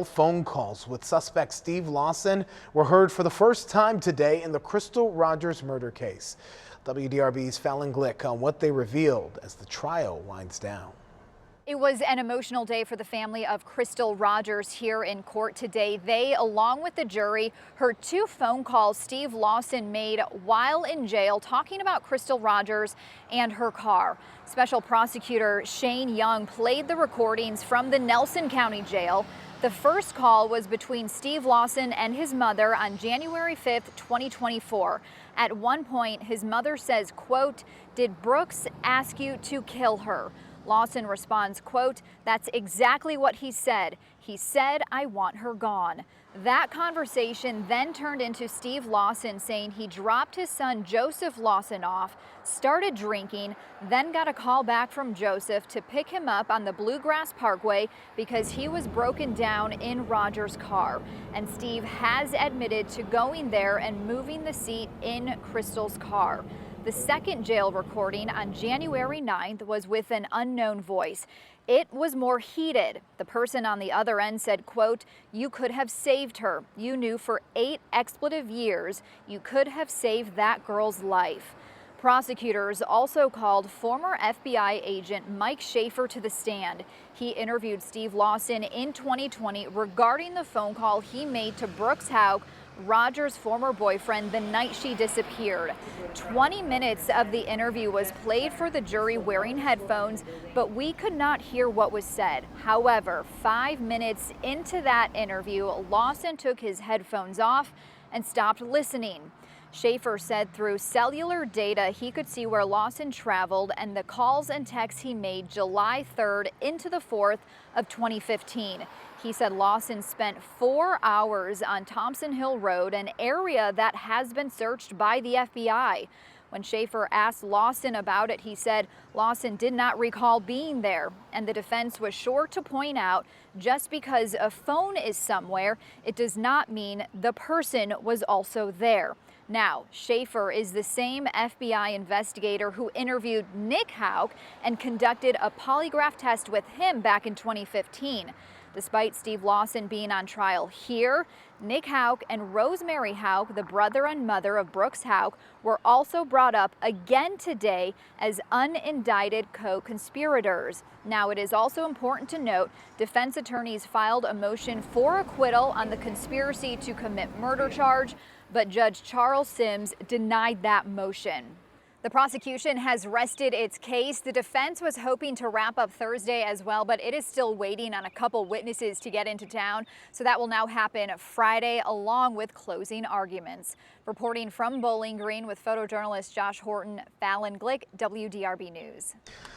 Phone calls with suspect Steve Lawson were heard for the first time today in the Crystal Rogers murder case. WDRB's Fallon Glick on what they revealed as the trial winds down. It was an emotional day for the family of Crystal Rogers here in court today. They, along with the jury, heard two phone calls Steve Lawson made while in jail talking about Crystal Rogers and her car. Special prosecutor Shane Young played the recordings from the Nelson County Jail. The first call was between Steve Lawson and his mother on January 5th, 2024. At one point, his mother says, quote, "Did Brooks ask you to kill her?" Lawson responds, quote, "That's exactly what he said. He said, I want her gone." That conversation then turned into Steve Lawson saying he dropped his son Joseph Lawson off, started drinking, then got a call back from Joseph to pick him up on the Bluegrass Parkway because he was broken down in Rogers' car. And Steve has admitted to going there and moving the seat in Crystal's car. The second jail recording on January 9th was with an unknown voice. It was more heated. The person on the other end said, quote, "You could have saved her. You knew for 8 expletive years you could have saved that girl's life." Prosecutors also called former FBI agent Mike Schaefer to the stand. He interviewed Steve Lawson in 2020 regarding the phone call he made to Brooks Houck, Rogers' former boyfriend, the night she disappeared. 20 minutes of the interview was played for the jury wearing headphones, but we could not hear what was said. However, 5 minutes into that interview, Lawson took his headphones off and stopped listening. Schaefer said through cellular data he could see where Lawson traveled and the calls and texts he made July 3rd into the 4th of 2015. He said Lawson spent 4 hours on Thompson Hill Road, an area that has been searched by the FBI. When Schaefer asked Lawson about it, he said Lawson did not recall being there, and the defense was sure to point out just because a phone is somewhere, it does not mean the person was also there. Now, Schaefer is the same FBI investigator who interviewed Nick Houck and conducted a polygraph test with him back in 2015. Despite Steve Lawson being on trial here, Nick Houck and Rosemary Houck, the brother and mother of Brooks Houck, were also brought up again today as unindicted co-conspirators. Now, it is also important to note defense attorneys filed a motion for acquittal on the conspiracy to commit murder charge, but Judge Charles Sims denied that motion. The prosecution has rested its case. The defense was hoping to wrap up Thursday as well, but it is still waiting on a couple witnesses to get into town. So that will now happen Friday along with closing arguments. Reporting from Bowling Green with photojournalist Josh Horton, Fallon Glick, WDRB News.